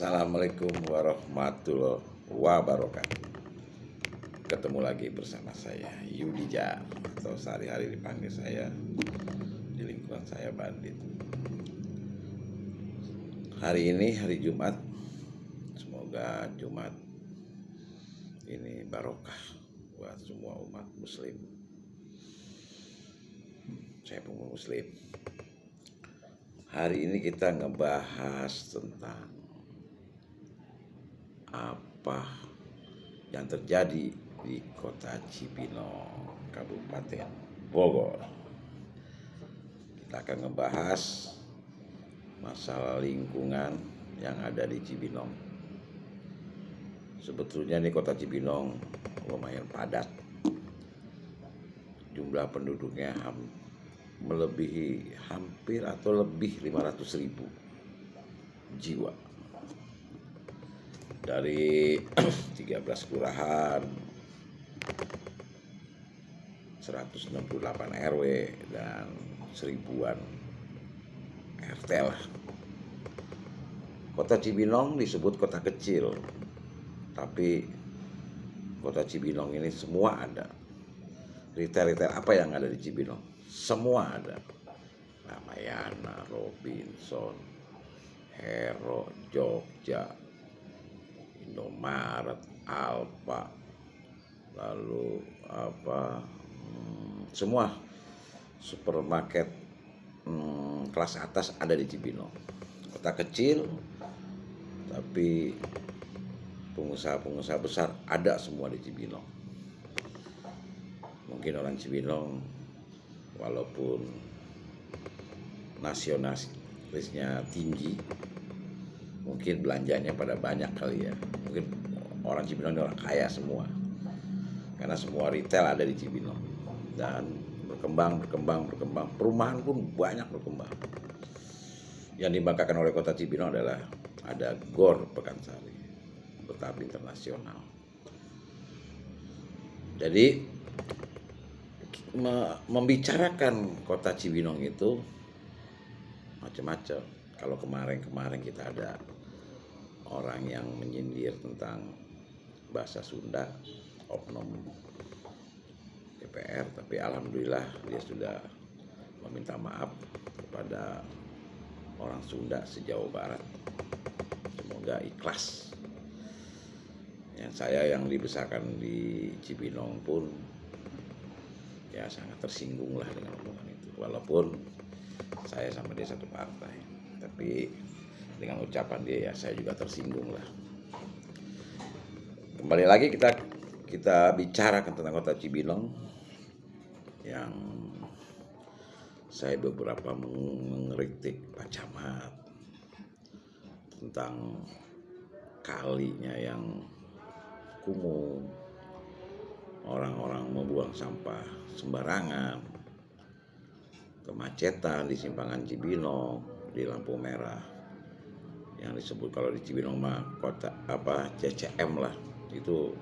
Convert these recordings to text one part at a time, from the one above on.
Assalamualaikum warahmatullahi wabarakatuh. Ketemu lagi bersama saya Yudija, atau sehari-hari dipanggil saya di lingkungan saya Bandit. Hari ini hari Jumat. Semoga Jumat ini barokah buat semua umat muslim. Saya pun muslim. Hari ini kita ngebahas tentang apa yang terjadi di kota Cibinong, Kabupaten Bogor. Kita akan ngebahas masalah lingkungan yang ada di Cibinong. Sebetulnya di kota Cibinong lumayan padat. Jumlah penduduknya melebihi hampir atau lebih 500.000 jiwa. Dari 13 kelurahan, 168 RW dan 1000-an RT lah. Kota Cibinong disebut kota kecil, tapi kota Cibinong ini semua ada. Retail apa yang ada di Cibinong? Semua ada. Ramayana, Robinson, Hero, Jogja, Indomaret, Alfa, lalu semua supermarket kelas atas ada di Cibinong. Kota kecil, tapi pengusaha-pengusaha besar ada semua di Cibinong. Mungkin orang Cibinong walaupun nasionalisnya tinggi, mungkin belanjanya pada banyak kali ya. Mungkin orang Cibinong ini orang kaya semua, karena semua retail ada di Cibinong dan berkembang. Perumahan pun banyak berkembang. Yang dibanggakan oleh kota Cibinong adalah ada GOR Pekansari, bertahap internasional. Jadi membicarakan kota Cibinong itu macam-macam. Kalau kemarin kita ada orang yang menyindir tentang bahasa Sunda, oknum DPR, tapi alhamdulillah dia sudah meminta maaf kepada orang Sunda sejauh barat. Semoga ikhlas. Saya yang dibesarkan di Cibinong pun ya sangat tersinggung lah dengan omongan itu. Walaupun saya sama dia satu partai, tapi dengan ucapan dia ya saya juga tersinggung lah. Kembali lagi kita bicarakan tentang kota Cibinong yang saya beberapa mengkritik Pak Camat tentang kalinya yang kumuh, orang-orang membuang sampah sembarangan, kemacetan di simpangan Cibinong, di lampu merah yang disebut kalau di Cibinong mah kota CCM lah. Itu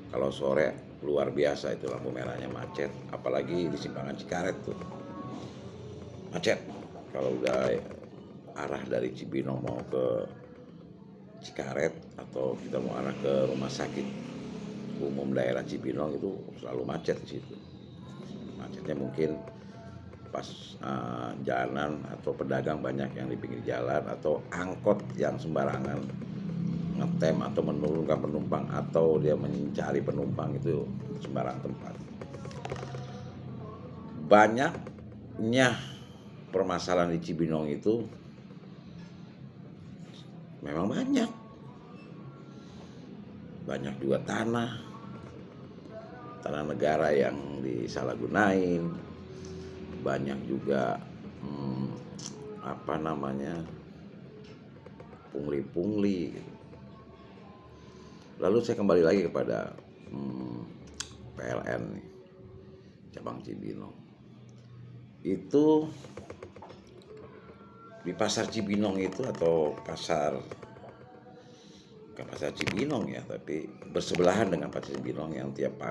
kalau sore luar biasa itu lampu merahnya macet, apalagi di simpangan Cikaret tuh macet. Kalau udah arah dari Cibinong mau ke Cikaret atau kita mau arah ke rumah sakit umum daerah Cibinong itu selalu macet di situ. Macetnya mungkin pas jalanan atau pedagang banyak yang di pinggir jalan, atau angkot yang sembarangan ngetem atau menurunkan penumpang, atau dia mencari penumpang itu sembarang tempat. Banyaknya permasalahan di Cibinong itu memang banyak juga tanah negara yang disalahgunain, banyak juga pungli. Lalu saya kembali lagi kepada PLN nih, cabang Cibinong. Itu di pasar Cibinong itu, atau bukan pasar Cibinong ya, tapi bersebelahan dengan pasar Cibinong yang tiap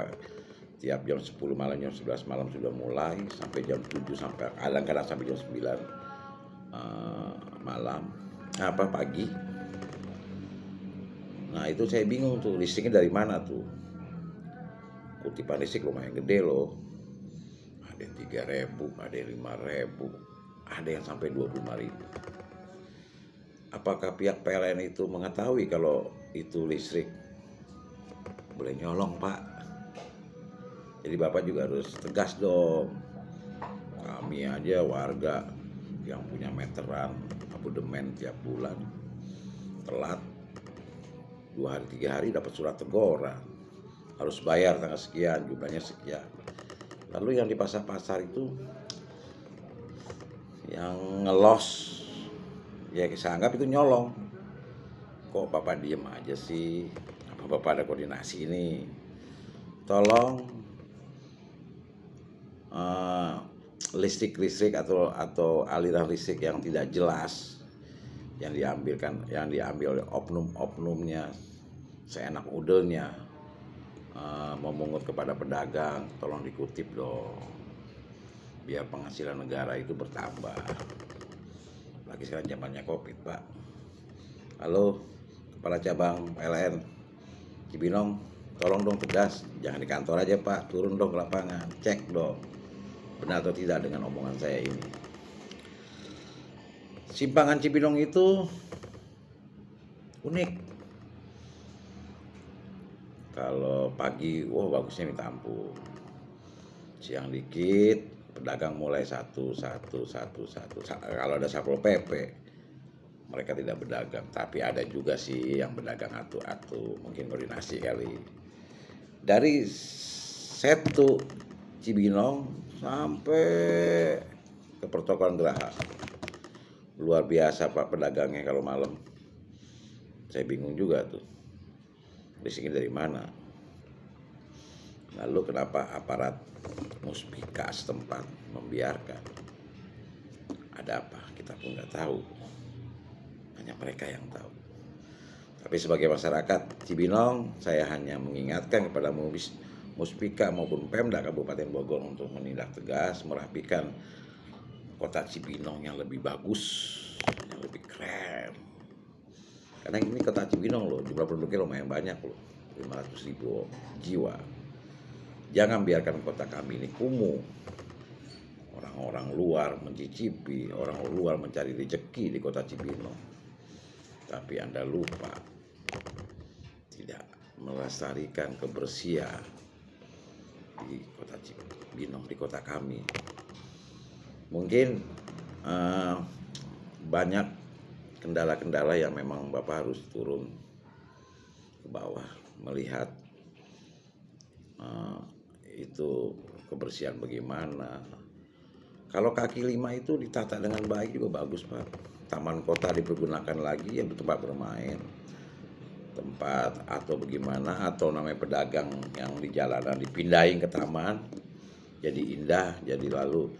jam 10 malam, jam 11 malam sudah mulai sampai jam 7, sampai kadang-kadang sampai jam 9 malam pagi. Nah itu saya bingung tuh, listriknya dari mana tuh. Kutipan listrik lumayan gede loh. Ada yang 3.000, ada yang 5.000, ada yang sampai 25.000. Apakah pihak PLN itu mengetahui kalau itu listrik boleh nyolong, Pak? Jadi Bapak juga harus tegas dong. Kami aja warga yang punya meteran abodemen tiap bulan telat 2 hari 3 hari dapat surat teguran, harus bayar tanggal sekian, jumlahnya sekian. Lalu yang di pasar-pasar itu yang ngelos, ya saya anggap itu nyolong. Kok Bapak diem aja sih? Apa Bapak ada koordinasi ini? Tolong listrik atau aliran listrik yang tidak jelas yang diambil oleh oknumnya seenak udelnya, memungut kepada pedagang, tolong dikutip dong biar penghasilan negara itu bertambah. Lagi sekarang zamannya Covid, Pak. Halo Kepala Cabang PLN Cibinong, tolong dong tegas, jangan di kantor aja Pak, turun dong ke lapangan, cek dong benar atau tidak dengan omongan saya ini. Simpangan Cibinong itu unik. Kalau pagi, wah bagusnya minta ampun. Siang dikit, pedagang mulai satu. Kalau ada Satpol PP, mereka tidak berdagang. Tapi ada juga sih yang berdagang atu-atu, mungkin koordinasi kali. Dari Setu Cibinong sampai ke pertokoan Geraha, luar biasa Pak pedagangnya kalau malam. Saya bingung juga tuh, listriknya dari mana. Lalu kenapa aparat Muspika setempat membiarkan? Ada apa? Kita pun nggak tahu. Hanya mereka yang tahu. Tapi sebagai masyarakat Cibinong, saya hanya mengingatkan kepada Muspika maupun Pemda Kabupaten Bogor untuk menindak tegas, merapikan kota Cibinong yang lebih bagus, yang lebih keren. Karena ini kota Cibinong loh, jumlah penduduknya lumayan banyak loh, 500.000 jiwa. Jangan biarkan kota kami ini kumuh. Orang-orang luar mencicipi, orang luar mencari rezeki di kota Cibinong. Tapi Anda lupa, tidak melestarikan kebersihan di kota Cibinong, di kota kami. Mungkin banyak kendala-kendala yang memang Bapak harus turun ke bawah melihat itu kebersihan bagaimana. Kalau kaki lima itu ditata dengan baik juga bagus Pak. Taman kota dipergunakan lagi ya tempat bermain, tempat atau bagaimana, atau namanya pedagang yang di jalanan dipindahin ke taman, jadi indah. Jadi lalu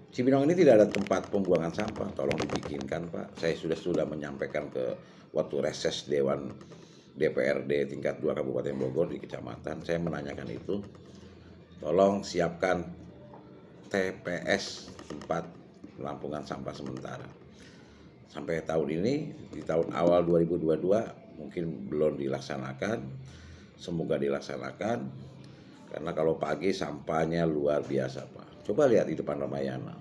Cibinong ini tidak ada tempat pembuangan sampah, tolong dibikinkan Pak. Saya sudah menyampaikan ke waktu reses Dewan DPRD tingkat 2 Kabupaten Bogor di kecamatan, saya menanyakan itu, tolong siapkan TPS, tempat penampungan sampah sementara. Sampai tahun ini, di tahun awal 2022 mungkin belum dilaksanakan, semoga dilaksanakan. Karena kalau pagi sampahnya luar biasa Pak. Coba lihat di depan Ramayana.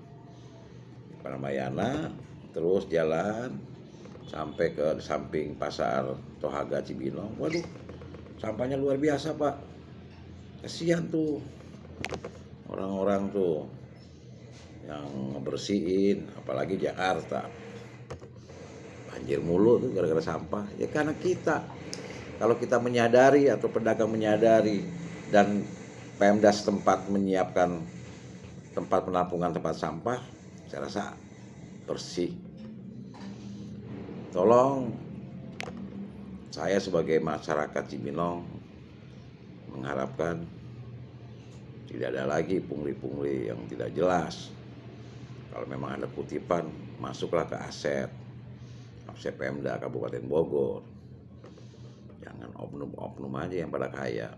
Depan Ramayana, terus jalan sampai ke samping pasar Tohaga Cibinong. Waduh, sampahnya luar biasa Pak. Kasihan tuh orang-orang tuh yang ngebersihin, apalagi Jakarta. Banjir mulu tuh gara-gara sampah. Ya karena kita, kalau kita menyadari atau pedagang menyadari dan Pemda setempat menyiapkan tempat penampungan tempat sampah, saya rasa bersih. Tolong, saya sebagai masyarakat Cibinong mengharapkan tidak ada lagi pungli-pungli yang tidak jelas. Kalau memang ada kutipan, masuklah ke aset Pemda Kabupaten Bogor. Jangan oknum-oknum aja yang pada kaya.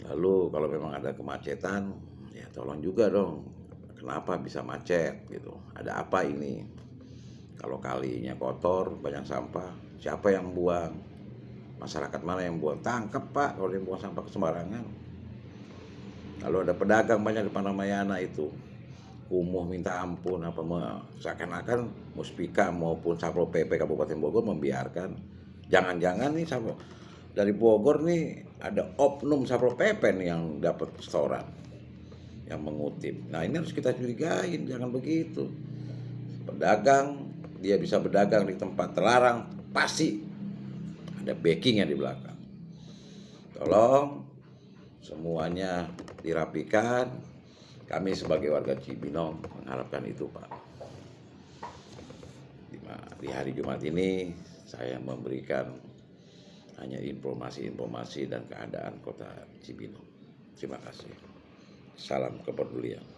Lalu kalau memang ada kemacetan, ya tolong juga dong, kenapa bisa macet gitu, ada apa ini. Kalau kalinya kotor, banyak sampah, siapa yang buang? Masyarakat mana yang buang? Tangkap Pak kalau dia buang sampah sembarangan. Kalau ada pedagang banyak di Ramayana itu, kumuh minta ampun, seakan-akan Muspika maupun Satpol PP Kabupaten Bogor membiarkan. Jangan-jangan nih dari Bogor nih ada oknum Satpol PP nih yang dapat setoran, yang mengutip. Nah ini harus kita curigain, jangan begitu. Pedagang, dia bisa berdagang di tempat terlarang, pasti ada backingnya di belakang. Tolong semuanya dirapikan. Kami sebagai warga Cibinong mengharapkan itu Pak. Di hari Jumat ini saya memberikan hanya informasi-informasi dan keadaan kota Cibinong. Terima kasih. Salam kepedulian.